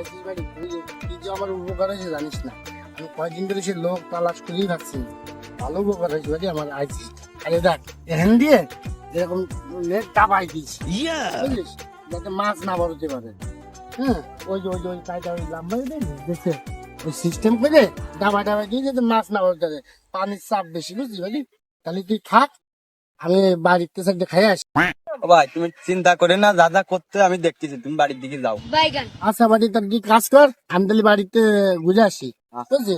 ISIS বাড়ি কি যে আমার উপকার হয়েছে জানিস না। আমি কয়েকদিন ধরে সে লোক তালাশ করেই রাখছি, ভালো উপকার হয়েছে বাড়ি আমার আইসিস। আরে দেখ এখান দিয়ে যেরকম নেট চাপাই দিয়েছি বুঝলিস, যাতে মাছ না বড়তে পারে। হ্যাঁ ওই যে ওই যে ওই কায়দা ওই লাম্বা দেখছে ওই সিস্টেম করে ডাবাই ডাবাই দিয়ে যাতে মাছ না বড়তে পারে। পানির চাপ বেশি বুঝলি বাড়ি, তাহলে তুই থাক, আমি বাড়িতে সাইডে খাই আসি। ও ভাই তুমি চিন্তা করে না, যা যা করতে আমি দেখতেছি, তুমি বাড়ির দিকে যাও। আচ্ছা বাড়ি তার কি কাজ কর, আমি তাহলে বাড়িতে বুঝে আসি বুঝলি।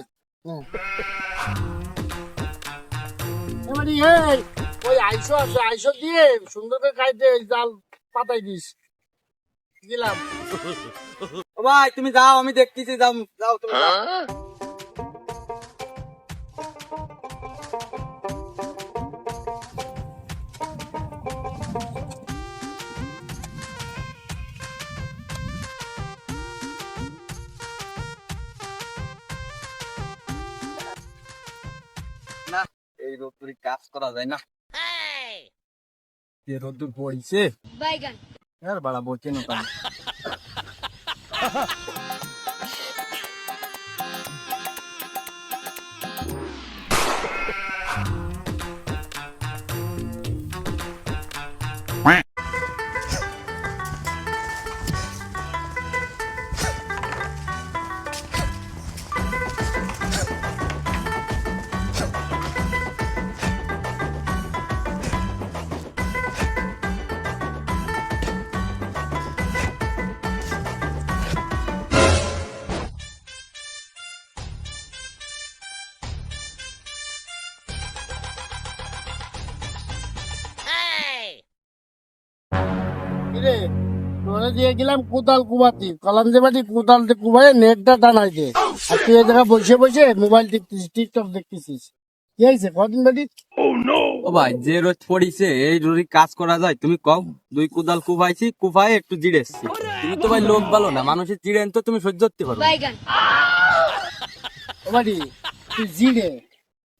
এবারে এই ওই আইসো আছে, আইসো দিয়ে সুন্দর করে কাইতে জাল পাতাই দিস দিলাম। ও ভাই তুমি যাও, আমি দেখতেছি, যাও যাও তুমি যাও। না এই রোদ্দুরে কাজ করা যায় না, যে রোদ্দুর বইছে আর বাড়া বইছে না কেন? কিরে তোরে দিয়ে গেলাম কোদাল কুবাতি, কলাম যে বাটি কোদাল কুবাই নেটটা টানাই দে, আর তুই এই জায়গায় বসে বসে মোবাইল দেখতেছিস, টিকটক দেখতেছিস। কি হয়েছে কদিন বাটি? ও ভাই যে রোদ পড়িছে এই রোদে কাজ করা যায়? তুমি কও, দুই কুদাল কুবাইছি, কুবাই একটু জিড়েছি। তুমি তো ভাই লোক ভালো না, মানুষের জিড়েন তো তুমি সহ্য করতে পারো। ও বাড়ি তুই জিরে,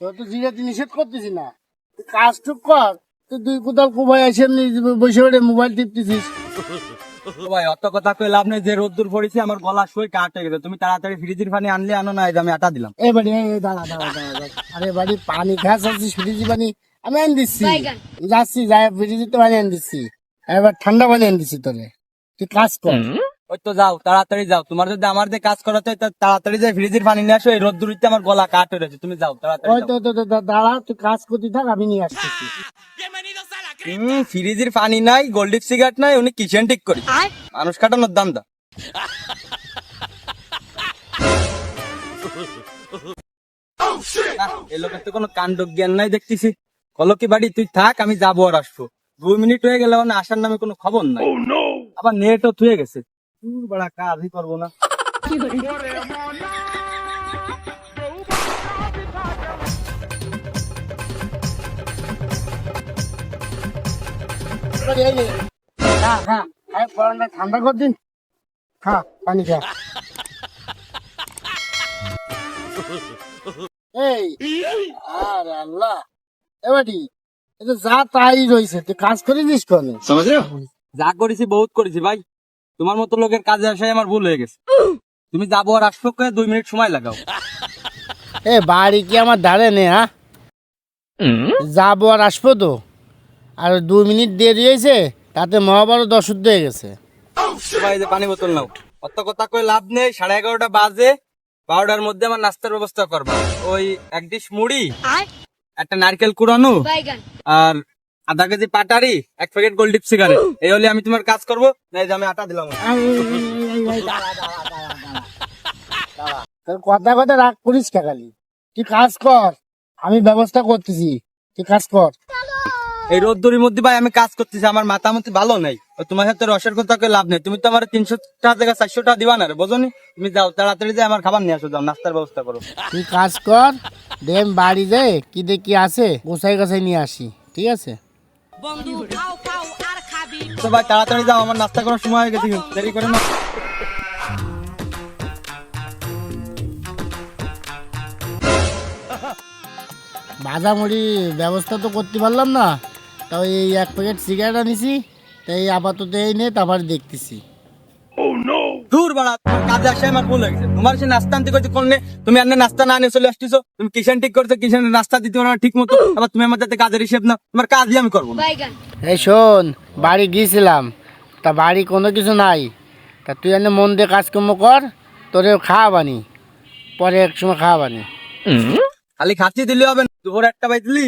তোর তো জিরে তুই নিষেধ করতেছি না, তুই কাজ টুক কর। তুই দুই কোদাল কুবাই আসে এমনি বসে বসে মোবাইল টিপতেছিস। ও ভাই অত কথা কই লাভ নেই, যে রোদ্দুর পড়েছে আমার গলা সই কাট হয়ে গেছে। তুমি তাড়াতাড়ি ফ্রিজের পানি আনলে আনো, না এই যে আমি আটা দিলাম। এই বাড়ি এই দাঁড়া দাঁড়া দাঁড়া দাঁড়া। আরে বাড়ি পানি খাস আছিস, ফ্রিজি পানি আমি আন দিচ্ছি, যাচ্ছি যাই ফ্রিজে তো পানি আন দিচ্ছি, এবার ঠান্ডা পানি আন দিচ্ছি তোরে, তুই কাজ কর। ওই তো যাও, তাড়াতাড়ি যাও। তোমার যদি আমার দিয়ে কাজ করাতে হয় তাড়াতাড়ি যাই ফ্রিজের পানি নিয়ে আসো, এই রোদ্দুরিতে আমার গলা কাট হয়ে গেছে। তুমি যাও তাড়াতাড়ি ওই যাও। তো দাঁড়া, তুই কাজ করতে থাক, আমি নিয়ে আসতেছি। ফ্রিজের পানি নাই, গোল্ডিপ সিগারেট নাই, উনি কিচেন ঠিক করি মানুষ কাটানোর দাম দা। এই লোকের তো কোনো কাণ্ড জ্ঞান নাই দেখতেছি। কলো কি বাড়ি তুই থাক, আমি যাবো আর আসবো। 2 মিনিট হয়ে গেলে মানে আসার নামে কোনো খবর নাই। আবার নেটও থুয়ে গেছে, বড়া কাজই করবো না। এবারে এই নে, খা খা, আরে গরমটা ঠান্ডা কর দিন, খা পানি খা। এই আর আল্লাহ, এবারে এটা যা তাই রয়েছে, তুই কাজ করে দিস কোনে? যা করেছি বহুত করেছি ভাই, তোমার মতো লোকের কাজে আসাই আমার ভুল হয়ে গেছে। তুমি যাবো আর আসবো করে 2 মিনিট সময় লাগাও। এ বাড়ি কি আমার ধারে নে? হ্যাঁ যাবো আর আসবো তো, আর 2 মিনিট দেরি হয়েছে তাতে মহাভারত অশুদ্ধ হয়ে গেছে। ভাই যে পানি বোতল নাও, অত কথা কই লাভ নেই। 11:30 বাজে, 12টার মধ্যে আমার নাস্তার ব্যবস্থা করবা। ওই 1 ডিশ মুড়ি, একটা নারকেল কুড়ানো, আর আধা কেজি পাটারি, 1 প্যাকেট গোল্ডিপ সিগারেট, এই হলে আমি তোমার কাজ করবো। এই যে আমি আটা দিলাম। তোর কথা কথা রাগ করিস খালি, তুই কাজ কর, আমি ব্যবস্থা করতেছি, তুই কাজ কর। এই রোদ্দুরির মধ্যে ভাই আমি কাজ করতেছি, আমার মাথা মতো ভালো নাই। তোমার সাথে রসের কথা কই লাভ নেই। তুমি তো আমার 300 টাকা থেকে 400 টাকা দিবা না রে, বোঝনি? তুমি যাও তাড়াতাড়ি যাই আমার খাবার নিয়ে আসো, যাও নাস্তার ব্যবস্থা করো। তুই কাজ কর, দেম বাড়ি যায় কি দেখি আছে গোছাই গাছাই নিয়ে আসি, ঠিক আছে? তো ভাই তাড়াতাড়ি যাও, আমার নাস্তা করার সময় হয়ে গেছে, দেরি করে না। ভাজা মুড়ি ব্যবস্থা তো করতে পারলাম না, তাও এই 1 প্যাকেট সিগারেট আনিছি, তাই আপাতত এই নে, তারপর দেখতেছি। দূর বাড়া, তোমার কাজে আসে আমার ভুল হয়ে গেছে। তোমার সে নাস্তা আনতে কইতে কোনে, তুমি আর নাস্তা না নিয়ে চলে আসতেছো। তুমি কিষান ঠিক করছো, কিষানের নাস্তা দিতে পারো না ঠিক মতো, আবার তুমি আমার যাতে কাজের হিসেব না, তোমার কাজই আমি করবো না। এই শোন, বাড়ি গিয়েছিলাম, তা বাড়ি কোনো কিছু নাই, তা তুই এনে মন দিয়ে কাজকর্ম কর, তোরে খাওয়াবানি, পরে এক সময় খাওয়াবানি। খালি খাচ্ছি দিলে হবে না, দুপুরে একটা বাই দিলি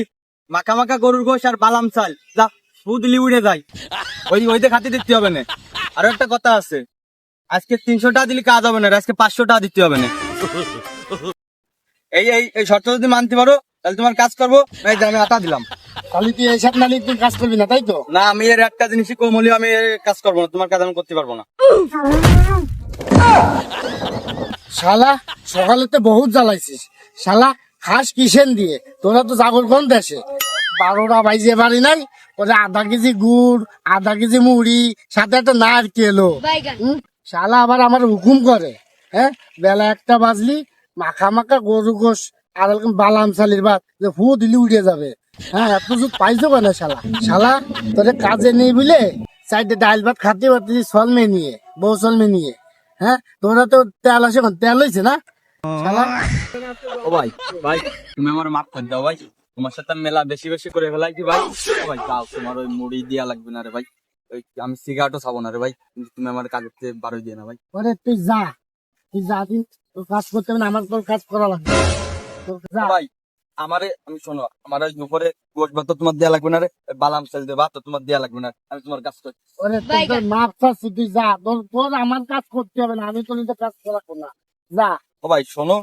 মাখা মাখা গরুর গোশ আর বালাম চাল, যা ফু দিলি উড়ে যায়, ওইতে খাতে দিতে হবে না। আরো একটা কথা আছে, আজকে 300 টাকা দিলে কাজ হবে না, আজকে 500 টাকা দিতে হবে না। এই এই এই শর্ত যদি মানতে পারো তাহলে তোমার কাজ করবো, এই যে আমি আটা দিলাম। তাহলে তুই এইসব নালি তুই কাজ করবি না, তাই তো? না, আমি এর একটা জিনিসই কম হলেও আমি এর কাজ করবো না, তোমার কাজ আমি করতে পারবো না। শালা সকালে তো বহুত জ্বালাইছিস, শালা খাস কিসেন দিয়ে? তোরা তো জাগর কোন দেশে? 12টা বাজে বাড়ি নাই, ওরা আধা কেজি গুড়, আধা কেজি মুড়ি, সাথে একটা নারকেলও। শালা আবার আমার হুকুম করে, হ্যাঁ বেলা 1টা বাজলি মাখা মাখা গরু গোশ আর এরকম বালাম চালির ভাত যে ফু দিলি উঠে যাবে। হ্যাঁ এত সুদ পাইছো কেন শালা? শালা তোরে কাজে নেই বুঝলে সাইডে ডাল ভাত খাতে পারতেছি সলমে নিয়ে, বউ সলমে নিয়ে। হ্যাঁ তোরা তো তেল আসে, তেল হয়েছে না শালা? ও ভাই, ভাই তুমি আমার মাফ করে দাও ভাই, তোমার সাথে আমি মেলা বেশি বেশি করে ফেলাইছি ভাই। ও ভাই যাও, তোমার ওই মুড়ি দিয়া লাগবে না রে ভাই, ওই আমি সিগারেটও খাবো না রে ভাই, তুমি আমার কাজের থেকে বারোই দিয়ে না ভাই। ওরে তুই যা, তুই যা, তুই তোর কাজ করতে হবে না, আমার তোর কাজ করা লাগবে। তোর যা। ভাই আমারে আমি শোনো, আমার ওই উপরে গোশ ভাত তো তোমার দেয়া লাগবে না রে, ওই বালাম চাল দিয়ে ভাত তো তোমার দেয়া লাগবে না, আমি তোমার কাজ করি। ওরে তোর মাপ চাচ্ছি, তুই যা, তোর তোর আমার কাজ করতে হবে না, আমি তোর নিজে কাজ করাবো না, যা। ও ভাই শোনো,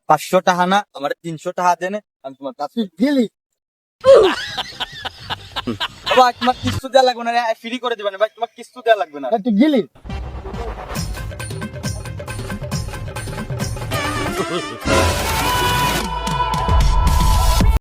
500 টাকা না, আমার 300 টাকা দেনে, আমি তোমার কাজ তুই করি। গেলি ও ভাই তোমার কিস্তু দেয়া লাগবে না, ফ্রি করে দিবেন ভাই, তোমার কিস্তু দেয়া লাগবে না। তুই গেলি